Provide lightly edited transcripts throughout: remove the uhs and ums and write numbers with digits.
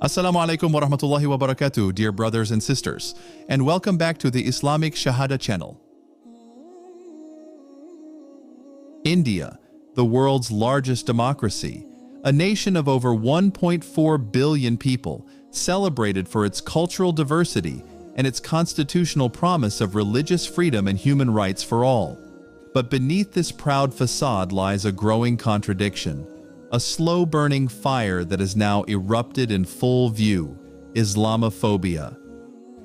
Assalamu alaikum wa rahmatullahi wa barakatuh, dear brothers and sisters, and welcome back to the Islamic Shahada channel. India, the world's largest democracy, a nation of over 1.4 billion people, celebrated for its cultural diversity and its constitutional promise of religious freedom and human rights for all. But beneath this proud facade lies a growing contradiction. A slow-burning fire that has now erupted in full view, Islamophobia.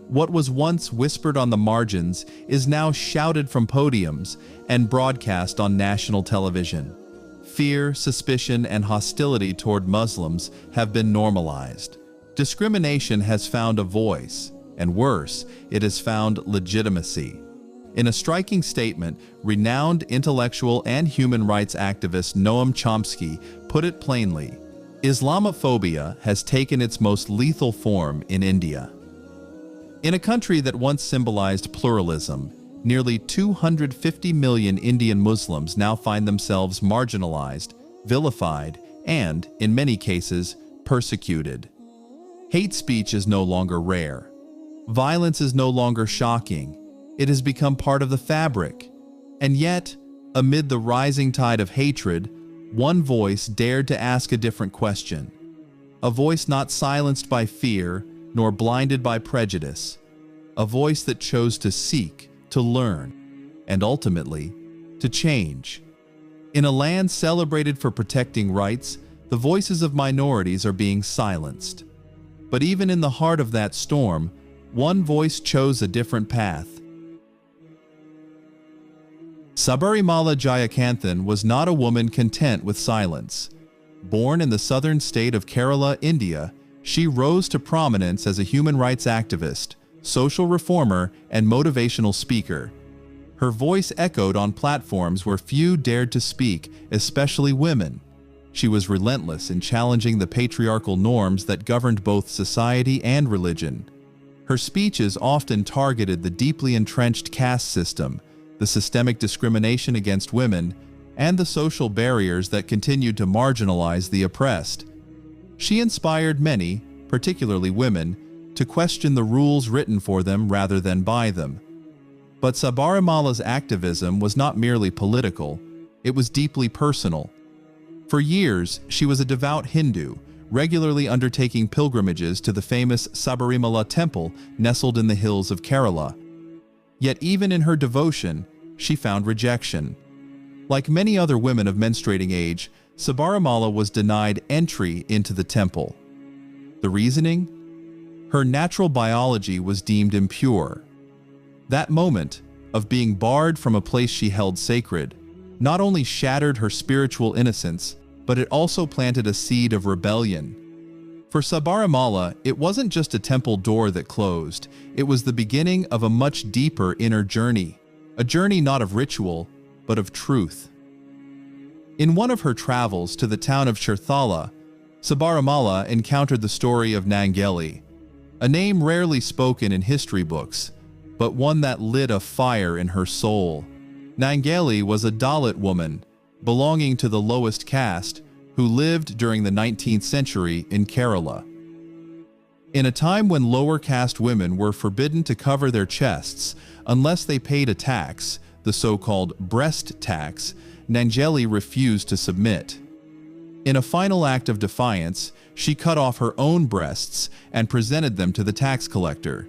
What was once whispered on the margins is now shouted from podiums and broadcast on national television. Fear, suspicion, and hostility toward Muslims have been normalized. Discrimination has found a voice, and worse, it has found legitimacy. In a striking statement, renowned intellectual and human rights activist Noam Chomsky put it plainly: Islamophobia has taken its most lethal form in India. In a country that once symbolized pluralism, nearly 250 million Indian Muslims now find themselves marginalized, vilified, and, in many cases, persecuted. Hate speech is no longer rare. Violence is no longer shocking. It has become part of the fabric. And yet, amid the rising tide of hatred, one voice dared to ask a different question. A voice not silenced by fear, nor blinded by prejudice. A voice that chose to seek, to learn, and ultimately, to change. In a land celebrated for protecting rights, the voices of minorities are being silenced. But even in the heart of that storm, one voice chose a different path. Sabarimala Jayakanthan was not a woman content with silence. Born in the southern state of Kerala, India, she rose to prominence as a human rights activist, social reformer, and motivational speaker. Her voice echoed on platforms where few dared to speak, especially women. She was relentless in challenging the patriarchal norms that governed both society and religion. Her speeches often targeted the deeply entrenched caste system, the systemic discrimination against women, and the social barriers that continued to marginalize the oppressed. She inspired many, particularly women, to question the rules written for them rather than by them. But Sabarimala's activism was not merely political, it was deeply personal. For years, she was a devout Hindu, regularly undertaking pilgrimages to the famous Sabarimala temple nestled in the hills of Kerala. Yet even in her devotion, she found rejection. Like many other women of menstruating age, Sabarimala was denied entry into the temple. The reasoning? Her natural biology was deemed impure. That moment of being barred from a place she held sacred not only shattered her spiritual innocence, but it also planted a seed of rebellion. For Sabarimala, it wasn't just a temple door that closed, it was the beginning of a much deeper inner journey, a journey not of ritual, but of truth. In one of her travels to the town of Tirthala, Sabarimala encountered the story of Nangeli, a name rarely spoken in history books, but one that lit a fire in her soul. Nangeli was a Dalit woman, belonging to the lowest caste, who lived during the 19th century in Kerala. In a time when lower caste women were forbidden to cover their chests unless they paid a tax, the so-called breast tax, Nangeli refused to submit. In a final act of defiance, she cut off her own breasts and presented them to the tax collector.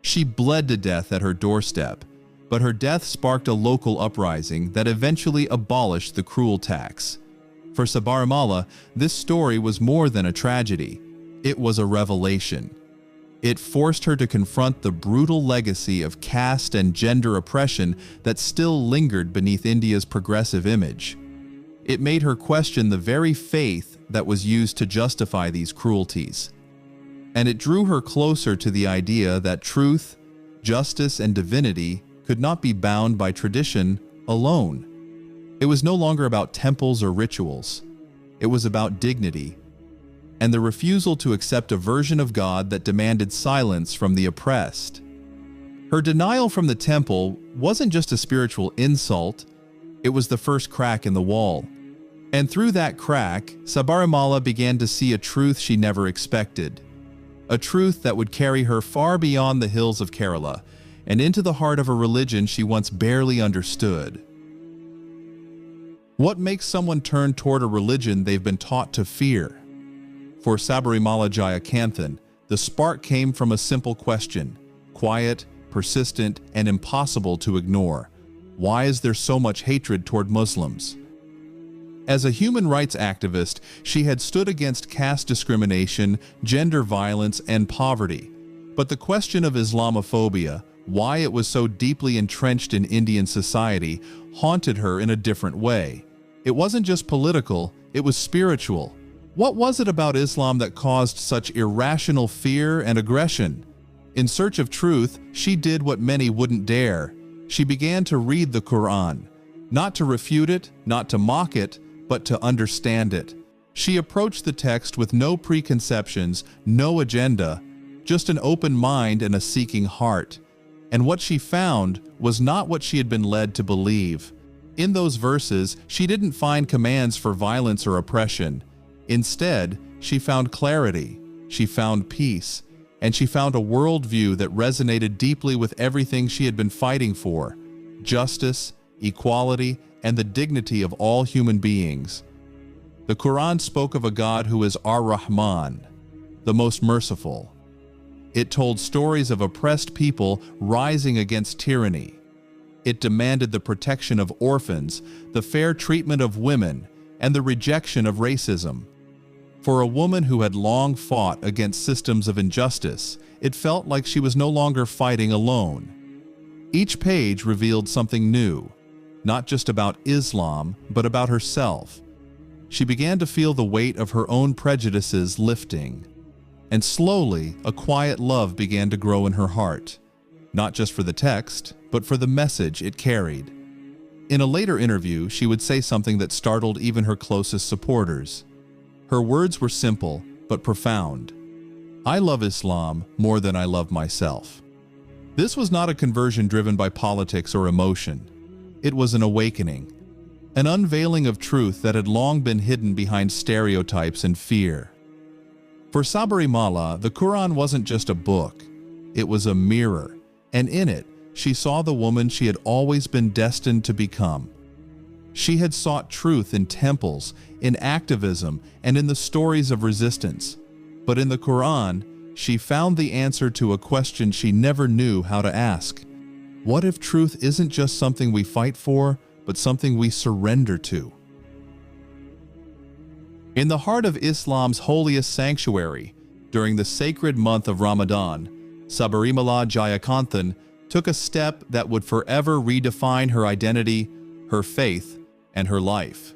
She bled to death at her doorstep, but her death sparked a local uprising that eventually abolished the cruel tax. For Sabarimala, this story was more than a tragedy. It was a revelation. It forced her to confront the brutal legacy of caste and gender oppression that still lingered beneath India's progressive image. It made her question the very faith that was used to justify these cruelties. And it drew her closer to the idea that truth, justice, and divinity could not be bound by tradition alone. It was no longer about temples or rituals. It was about dignity, and the refusal to accept a version of God that demanded silence from the oppressed. Her denial from the temple wasn't just a spiritual insult, it was the first crack in the wall. And through that crack, Sabarimala began to see a truth she never expected. a truth that would carry her far beyond the hills of Kerala and into the heart of a religion she once barely understood. What makes someone turn toward a religion they've been taught to fear? For Sabarimala Jayakanthan, the spark came from a simple question, quiet, persistent, and impossible to ignore. Why is there so much hatred toward Muslims? As a human rights activist, she had stood against caste discrimination, gender violence, and poverty. But the question of Islamophobia, why it was so deeply entrenched in Indian society, haunted her in a different way. It wasn't just political, it was spiritual. What was it about Islam that caused such irrational fear and aggression? In search of truth, she did what many wouldn't dare. She began to read the Quran, not to refute it, not to mock it, but to understand it. She approached the text with no preconceptions, no agenda, just an open mind and a seeking heart. And what she found was not what she had been led to believe. In those verses, she didn't find commands for violence or oppression. Instead, she found clarity, she found peace, and she found a worldview that resonated deeply with everything she had been fighting for: justice, equality, and the dignity of all human beings. The Quran spoke of a God who is Ar-Rahman, the most merciful. It told stories of oppressed people rising against tyranny. It demanded the protection of orphans, the fair treatment of women, and the rejection of racism. For a woman who had long fought against systems of injustice, it felt like she was no longer fighting alone. Each page revealed something new, not just about Islam, but about herself. She began to feel the weight of her own prejudices lifting. And slowly, a quiet love began to grow in her heart, not just for the text, but for the message it carried. In a later interview, she would say something that startled even her closest supporters. Her words were simple, but profound. "I love Islam more than I love myself." This was not a conversion driven by politics or emotion. It was an awakening, an unveiling of truth that had long been hidden behind stereotypes and fear. For Sabarimala, the Quran wasn't just a book, it was a mirror, and in it, she saw the woman she had always been destined to become. She had sought truth in temples, in activism, and in the stories of resistance. But in the Quran, she found the answer to a question she never knew how to ask. What if truth isn't just something we fight for, but something we surrender to? In the heart of Islam's holiest sanctuary, during the sacred month of Ramadan, Sabarimala Jayakanthan took a step that would forever redefine her identity, her faith, and her life.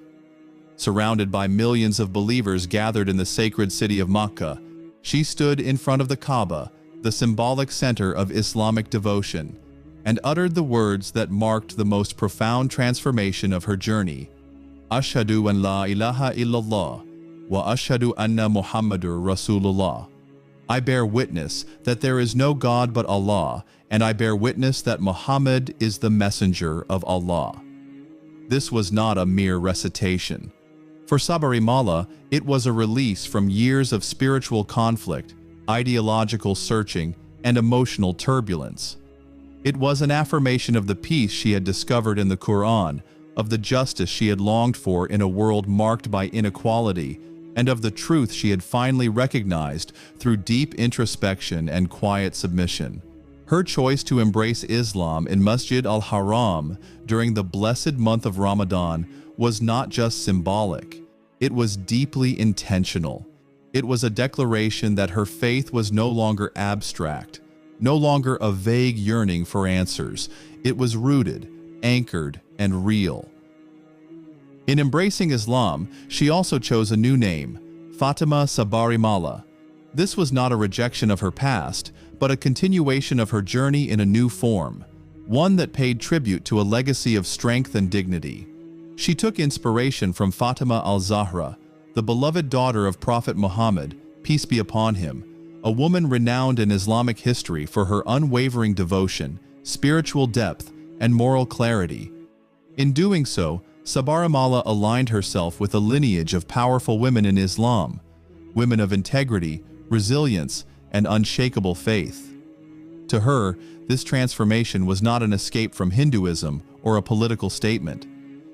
Surrounded by millions of believers gathered in the sacred city of Makkah, she stood in front of the Kaaba, the symbolic center of Islamic devotion, and uttered the words that marked the most profound transformation of her journey. Ashhadu an la ilaha illallah wa ashhadu anna Muhammadur Rasulullah. I bear witness that there is no God but Allah, and I bear witness that Muhammad is the messenger of Allah. This was not a mere recitation. For Sabarimala, it was a release from years of spiritual conflict, ideological searching, and emotional turbulence. It was an affirmation of the peace she had discovered in the Quran, of the justice she had longed for in a world marked by inequality, and of the truth she had finally recognized through deep introspection and quiet submission. Her choice to embrace Islam in Masjid al-Haram during the blessed month of Ramadan was not just symbolic, it was deeply intentional. It was a declaration that her faith was no longer abstract, no longer a vague yearning for answers. It was rooted, anchored, and real. In embracing Islam, she also chose a new name, Fatima Sabarimala. This was not a rejection of her past, but a continuation of her journey in a new form, one that paid tribute to a legacy of strength and dignity. She took inspiration from Fatima al-Zahra, the beloved daughter of Prophet Muhammad, peace be upon him, a woman renowned in Islamic history for her unwavering devotion, spiritual depth, and moral clarity. In doing so, Sabarimala aligned herself with a lineage of powerful women in Islam, women of integrity, resilience, and unshakable faith. To her, this transformation was not an escape from Hinduism or a political statement.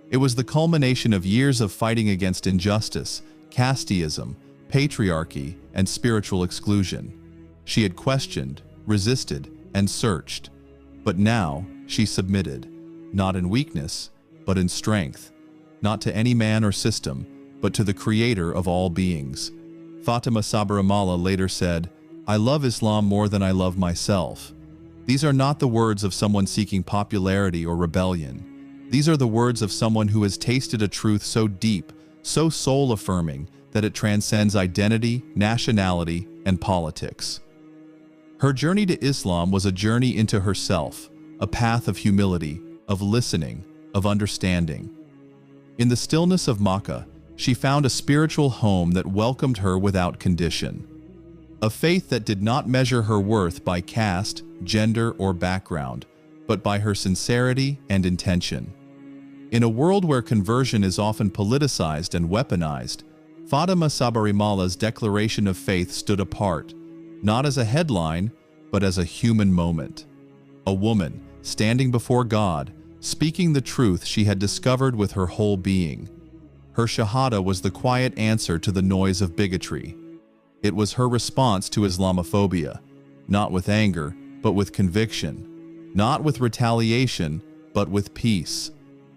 It was the culmination of years of fighting against injustice, casteism, patriarchy, and spiritual exclusion. She had questioned, resisted, and searched. But now, she submitted, not in weakness, but in strength, not to any man or system, but to the Creator of all beings. Fatima Sabarimala later said, "I love Islam more than I love myself." These are not the words of someone seeking popularity or rebellion. These are the words of someone who has tasted a truth so deep, so soul-affirming, that it transcends identity, nationality, and politics. Her journey to Islam was a journey into herself, a path of humility, of listening, of understanding. In the stillness of Makkah, she found a spiritual home that welcomed her without condition. A faith that did not measure her worth by caste, gender, or background, but by her sincerity and intention. In a world where conversion is often politicized and weaponized, Fatima Sabarimala's declaration of faith stood apart, not as a headline, but as a human moment. A woman, standing before God, speaking the truth she had discovered with her whole being. Her Shahada was the quiet answer to the noise of bigotry. It was her response to Islamophobia, not with anger, but with conviction, not with retaliation, but with peace.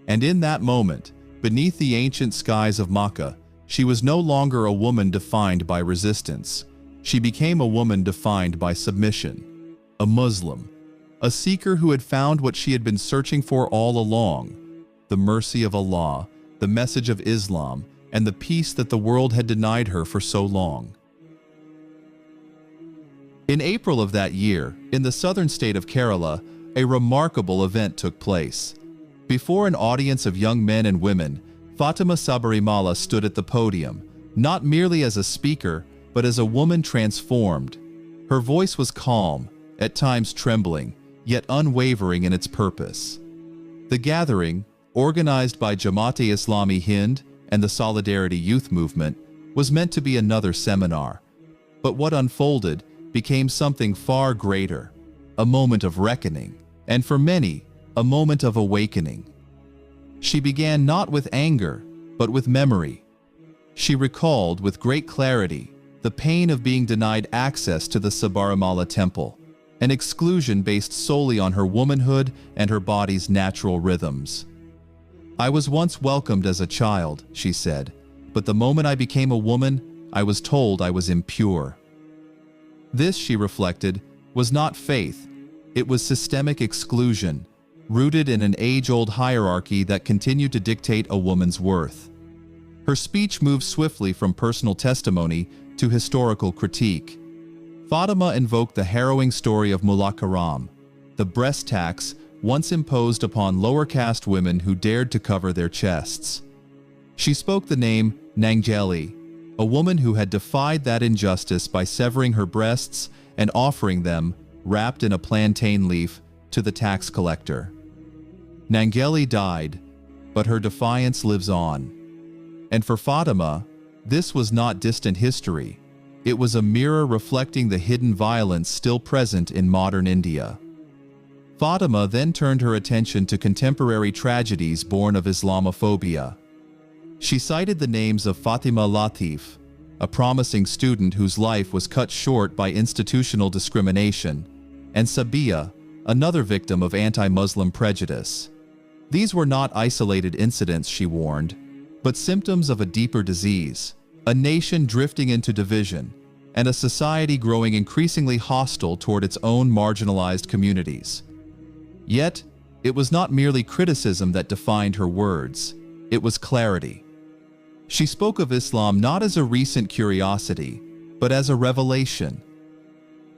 And in that moment, beneath the ancient skies of Makkah, she was no longer a woman defined by resistance. She became a woman defined by submission. A Muslim, a seeker who had found what she had been searching for all along: the mercy of Allah, the message of Islam, and the peace that the world had denied her for so long. In April of that year, in the southern state of Kerala, a remarkable event took place. Before an audience of young men and women, Fatima Sabarimala stood at the podium, not merely as a speaker, but as a woman transformed. Her voice was calm, at times trembling, yet unwavering in its purpose. The gathering, organized by Jamaat-e-Islami Hind and the Solidarity Youth Movement, was meant to be another seminar. But what unfolded became something far greater, a moment of reckoning, and for many, a moment of awakening. She began not with anger, but with memory. She recalled with great clarity the pain of being denied access to the Sabarimala temple, an exclusion based solely on her womanhood and her body's natural rhythms. "I was once welcomed as a child," she said, "but the moment I became a woman, I was told I was impure." This, she reflected, was not faith. It was systemic exclusion, rooted in an age-old hierarchy that continued to dictate a woman's worth. Her speech moved swiftly from personal testimony to historical critique. Fatima invoked the harrowing story of Mullah Karam, the breast tax once imposed upon lower caste women who dared to cover their chests. She spoke the name Nangjali, a woman who had defied that injustice by severing her breasts and offering them, wrapped in a plantain leaf, to the tax collector. Nangjali died, but her defiance lives on. And for Fatima, this was not distant history. It was a mirror reflecting the hidden violence still present in modern India. Fatima then turned her attention to contemporary tragedies born of Islamophobia. She cited the names of Fatima Latif, a promising student whose life was cut short by institutional discrimination, and Sabiya, another victim of anti-Muslim prejudice. These were not isolated incidents, she warned, but symptoms of a deeper disease, a nation drifting into division, and a society growing increasingly hostile toward its own marginalized communities. Yet, it was not merely criticism that defined her words, it was clarity. She spoke of Islam not as a recent curiosity, but as a revelation.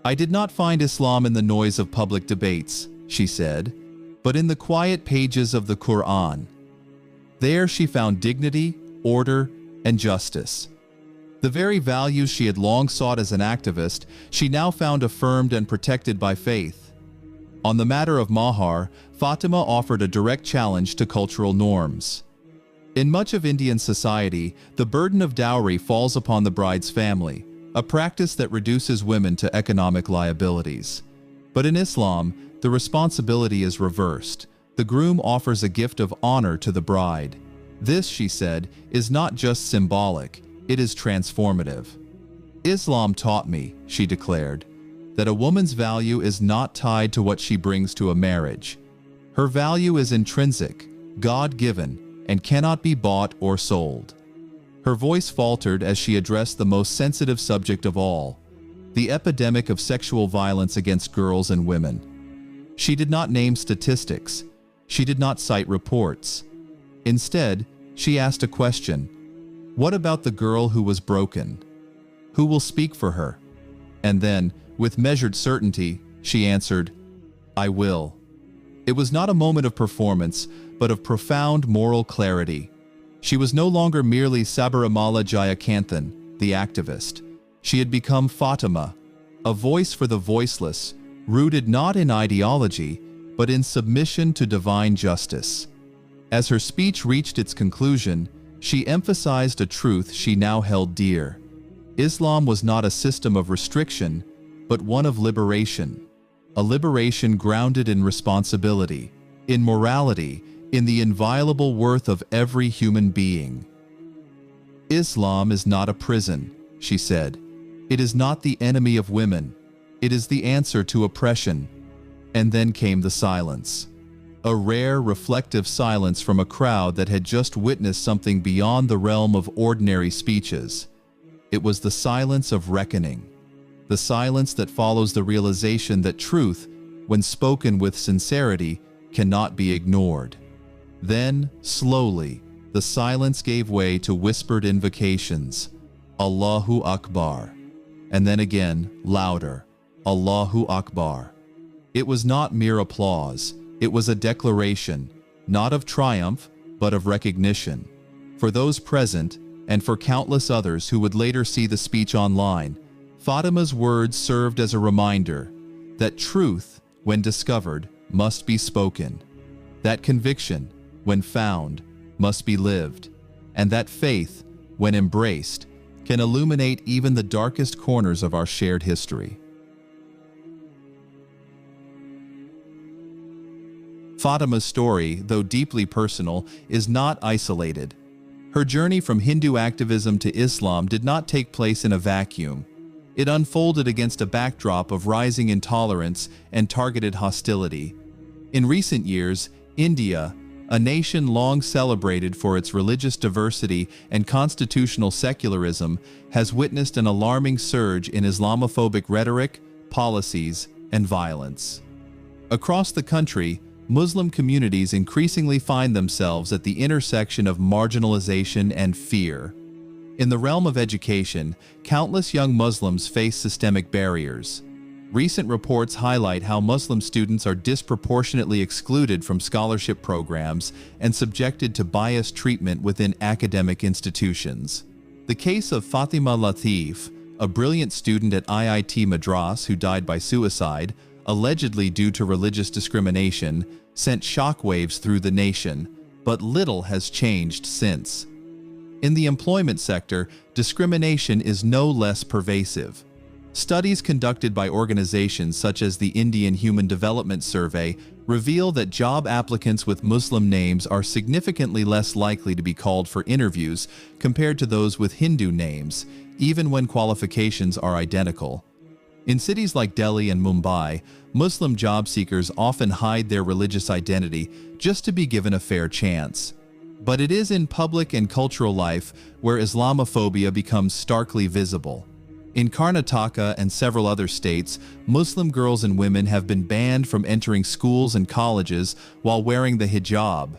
"I did not find Islam in the noise of public debates," she said, "but in the quiet pages of the Quran." There she found dignity, order, and justice. The very values she had long sought as an activist, she now found affirmed and protected by faith. On the matter of mahar, Fatima offered a direct challenge to cultural norms. In much of Indian society, the burden of dowry falls upon the bride's family, a practice that reduces women to economic liabilities. But in Islam, the responsibility is reversed. The groom offers a gift of honor to the bride. This, she said, is not just symbolic, it is transformative. Islam taught me, she declared, that a woman's value is not tied to what she brings to a marriage. Her value is intrinsic, God-given, and cannot be bought or sold. Her voice faltered as she addressed the most sensitive subject of all, the epidemic of sexual violence against girls and women. She did not name statistics. She did not cite reports. Instead, she asked a question. What about the girl who was broken? Who will speak for her? And then, with measured certainty, she answered, I will. It was not a moment of performance, but of profound moral clarity. She was no longer merely Sabarimala Jayakanthan, the activist. She had become Fatima, a voice for the voiceless, rooted not in ideology, but in submission to divine justice. As her speech reached its conclusion, she emphasized a truth she now held dear. Islam was not a system of restriction, but one of liberation. A liberation grounded in responsibility, in morality, in the inviolable worth of every human being. Islam is not a prison, she said. It is not the enemy of women. It is the answer to oppression. And then came the silence. A rare, reflective silence from a crowd that had just witnessed something beyond the realm of ordinary speeches. It was the silence of reckoning. The silence that follows the realization that truth, when spoken with sincerity, cannot be ignored. Then, slowly, the silence gave way to whispered invocations. Allahu Akbar. And then again, louder. Allahu Akbar. It was not mere applause. It was a declaration, not of triumph, but of recognition. For those present, and for countless others who would later see the speech online, Fatima's words served as a reminder that truth, when discovered, must be spoken. That conviction, when found, must be lived. And that faith, when embraced, can illuminate even the darkest corners of our shared history. Fatima's story, though deeply personal, is not isolated. Her journey from Hindu activism to Islam did not take place in a vacuum. It unfolded against a backdrop of rising intolerance and targeted hostility. In recent years, India, a nation long celebrated for its religious diversity and constitutional secularism, has witnessed an alarming surge in Islamophobic rhetoric, policies, and violence. Across the country, Muslim communities increasingly find themselves at the intersection of marginalization and fear. In the realm of education, countless young Muslims face systemic barriers. Recent reports highlight how Muslim students are disproportionately excluded from scholarship programs and subjected to biased treatment within academic institutions. The case of Fatima Latif, a brilliant student at IIT Madras who died by suicide, allegedly due to religious discrimination, sent shockwaves through the nation, but little has changed since. In the employment sector, discrimination is no less pervasive. Studies conducted by organizations such as the Indian Human Development Survey reveal that job applicants with Muslim names are significantly less likely to be called for interviews compared to those with Hindu names, even when qualifications are identical. In cities like Delhi and Mumbai, Muslim job seekers often hide their religious identity just to be given a fair chance. But it is in public and cultural life where Islamophobia becomes starkly visible. In Karnataka and several other states, Muslim girls and women have been banned from entering schools and colleges while wearing the hijab.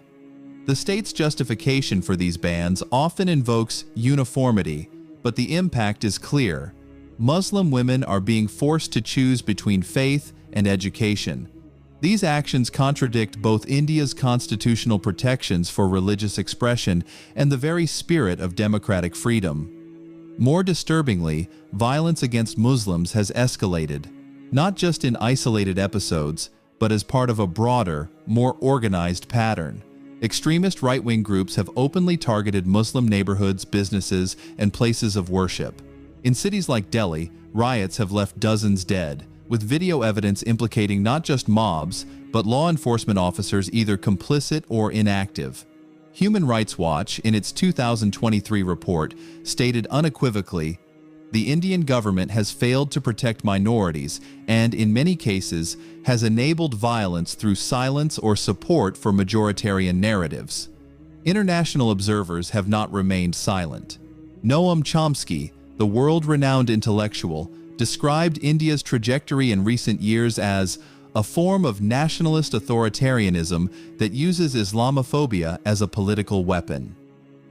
The state's justification for these bans often invokes uniformity, but the impact is clear. Muslim women are being forced to choose between faith and education. These actions contradict both India's constitutional protections for religious expression and the very spirit of democratic freedom. More disturbingly, violence against Muslims has escalated, not just in isolated episodes, but as part of a broader, more organized pattern. Extremist right-wing groups have openly targeted Muslim neighborhoods, businesses, and places of worship. In cities like Delhi, riots have left dozens dead, with video evidence implicating not just mobs, but law enforcement officers either complicit or inactive. Human Rights Watch, in its 2023 report, stated unequivocally, "The Indian government has failed to protect minorities and, in many cases, has enabled violence through silence or support for majoritarian narratives." International observers have not remained silent. Noam Chomsky, the world-renowned intellectual, described India's trajectory in recent years as a form of nationalist authoritarianism that uses Islamophobia as a political weapon.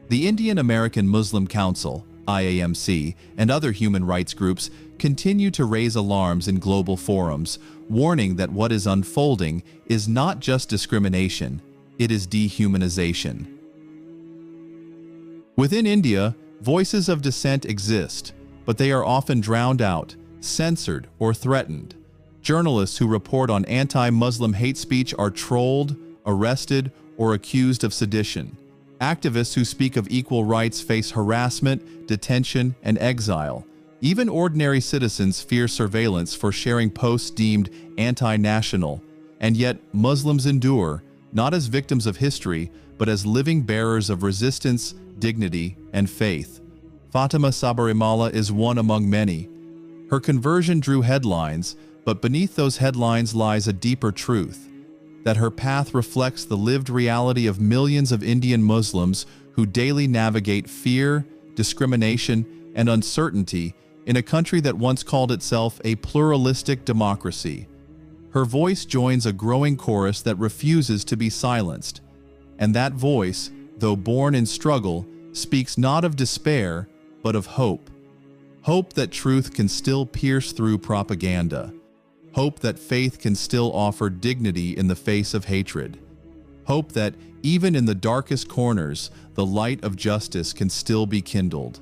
The Indian American Muslim Council, IAMC, and other human rights groups continue to raise alarms in global forums, warning that what is unfolding is not just discrimination, it is dehumanization. Within India, voices of dissent exist, but they are often drowned out, censored, or threatened. Journalists who report on anti-Muslim hate speech are trolled, arrested, or accused of sedition. Activists who speak of equal rights face harassment, detention, and exile. Even ordinary citizens fear surveillance for sharing posts deemed anti-national. And yet, Muslims endure, not as victims of history, but as living bearers of resistance, dignity, and faith. Fatima Sabarimala is one among many. Her conversion drew headlines, but beneath those headlines lies a deeper truth, that her path reflects the lived reality of millions of Indian Muslims who daily navigate fear, discrimination, and uncertainty in a country that once called itself a pluralistic democracy. Her voice joins a growing chorus that refuses to be silenced, and that voice, though born in struggle, speaks not of despair, but of hope. Hope that truth can still pierce through propaganda. Hope that faith can still offer dignity in the face of hatred. Hope that, even in the darkest corners, the light of justice can still be kindled.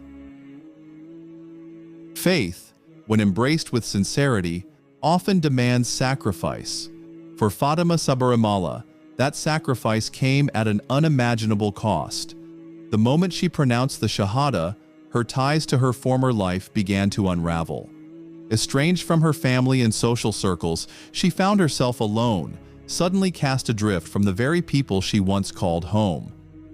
Faith, when embraced with sincerity, often demands sacrifice. For Fatima Sabarimala, that sacrifice came at an unimaginable cost. The moment she pronounced the Shahada, her ties to her former life began to unravel. Estranged from her family and social circles, she found herself alone, suddenly cast adrift from the very people she once called home.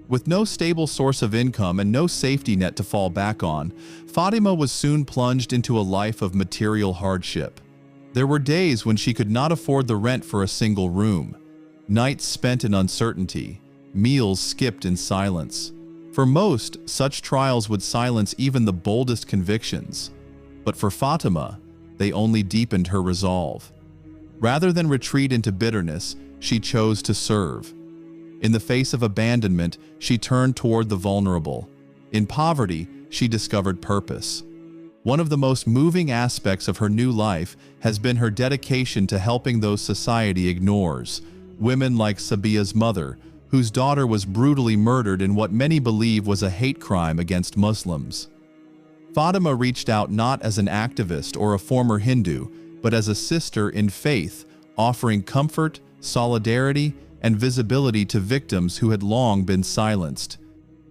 With no stable source of income and no safety net to fall back on, Fatima was soon plunged into a life of material hardship. There were days when she could not afford the rent for a single room, nights spent in uncertainty, meals skipped in silence. For most, such trials would silence even the boldest convictions. But for Fatima, they only deepened her resolve. Rather than retreat into bitterness, she chose to serve. In the face of abandonment, she turned toward the vulnerable. In poverty, she discovered purpose. One of the most moving aspects of her new life has been her dedication to helping those society ignores. Women like Sabia's mother, whose daughter was brutally murdered in what many believe was a hate crime against Muslims. Fatima reached out not as an activist or a former Hindu, but as a sister in faith, offering comfort, solidarity, and visibility to victims who had long been silenced.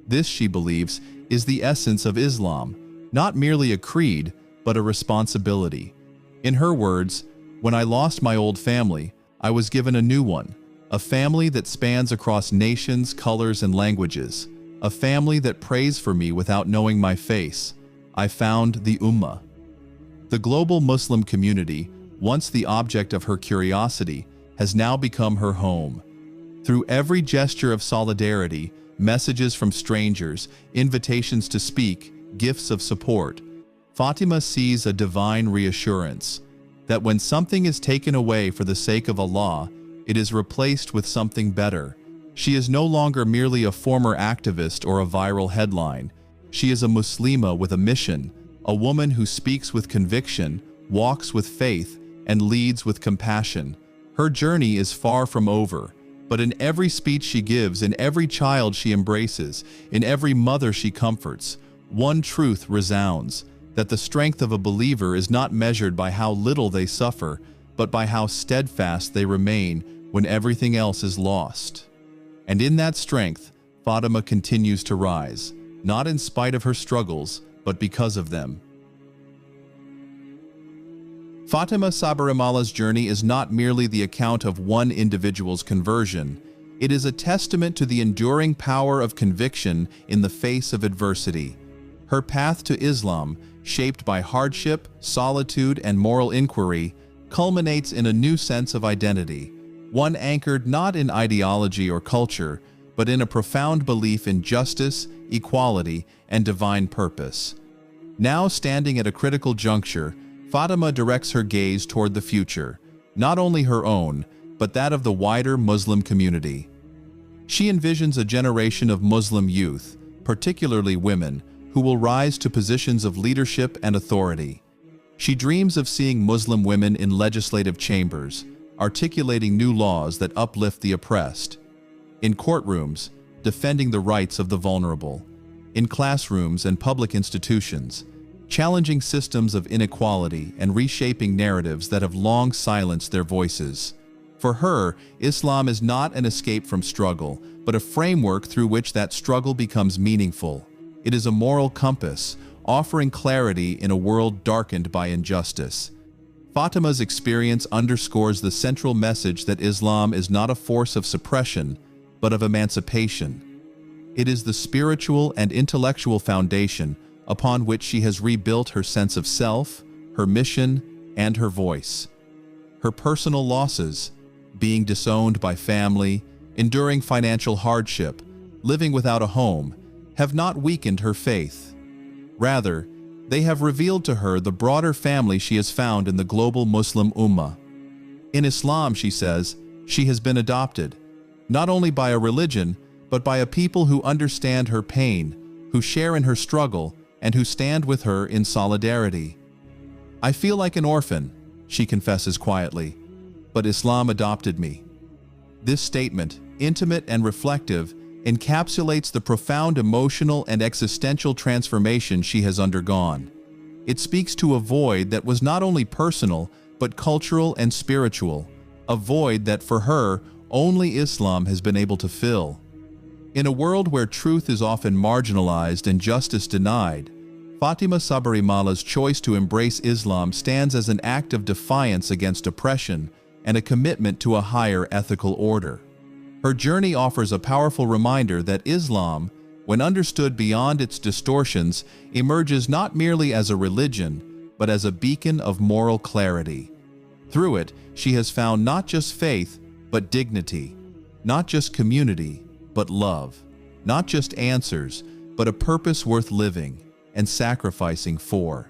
This, she believes, is the essence of Islam, not merely a creed, but a responsibility. In her words, "When I lost my old family, I was given a new one, a family that spans across nations, colors, and languages, a family that prays for me without knowing my face. I found the Ummah." The global Muslim community, once the object of her curiosity, has now become her home. Through every gesture of solidarity, messages from strangers, invitations to speak, gifts of support, Fatima sees a divine reassurance that when something is taken away for the sake of Allah, it is replaced with something better. She is no longer merely a former activist or a viral headline. She is a Muslima with a mission, a woman who speaks with conviction, walks with faith, and leads with compassion. Her journey is far from over, but in every speech she gives, in every child she embraces, in every mother she comforts, one truth resounds, that the strength of a believer is not measured by how little they suffer, but by how steadfast they remain when everything else is lost. And in that strength, Fatima continues to rise, not in spite of her struggles, but because of them. Fatima Sabarimala's journey is not merely the account of one individual's conversion. It is a testament to the enduring power of conviction in the face of adversity. Her path to Islam, shaped by hardship, solitude, and moral inquiry, culminates in a new sense of identity, one anchored not in ideology or culture, but in a profound belief in justice, equality, and divine purpose. Now standing at a critical juncture, Fatima directs her gaze toward the future, not only her own, but that of the wider Muslim community. She envisions a generation of Muslim youth, particularly women, who will rise to positions of leadership and authority. She dreams of seeing Muslim women in legislative chambers, articulating new laws that uplift the oppressed. In courtrooms, defending the rights of the vulnerable. In classrooms and public institutions, challenging systems of inequality and reshaping narratives that have long silenced their voices. For her, Islam is not an escape from struggle, but a framework through which that struggle becomes meaningful. It is a moral compass, offering clarity in a world darkened by injustice. Fatima's experience underscores the central message that Islam is not a force of suppression, but of emancipation. It is the spiritual and intellectual foundation upon which she has rebuilt her sense of self, her mission, and her voice. Her personal losses, being disowned by family, enduring financial hardship, living without a home, have not weakened her faith. Rather, they have revealed to her the broader family she has found in the global Muslim Ummah. In Islam, she says, she has been adopted, not only by a religion, but by a people who understand her pain, who share in her struggle, and who stand with her in solidarity. I feel like an orphan, she confesses quietly, but Islam adopted me. This statement, intimate and reflective, encapsulates the profound emotional and existential transformation she has undergone. It speaks to a void that was not only personal, but cultural and spiritual, a void that for her, only Islam has been able to fill. In a world where truth is often marginalized and justice denied, Fatima Sabarimala's choice to embrace Islam stands as an act of defiance against oppression and a commitment to a higher ethical order. Her journey offers a powerful reminder that Islam, when understood beyond its distortions, emerges not merely as a religion, but as a beacon of moral clarity. Through it, she has found not just faith, but dignity, not just community, but love, not just answers, but a purpose worth living and sacrificing for.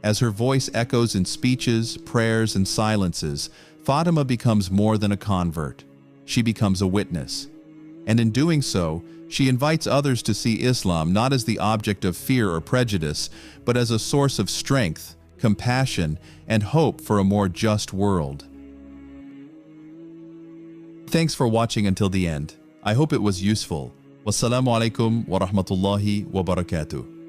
As her voice echoes in speeches, prayers, and silences, Fatima becomes more than a convert. She becomes a witness. And in doing so, she invites others to see Islam not as the object of fear or prejudice, but as a source of strength, compassion, and hope for a more just world. Thanks for watching until the end. I hope it was useful. Wassalamu alaikum wa rahmatullahi wa barakatuh.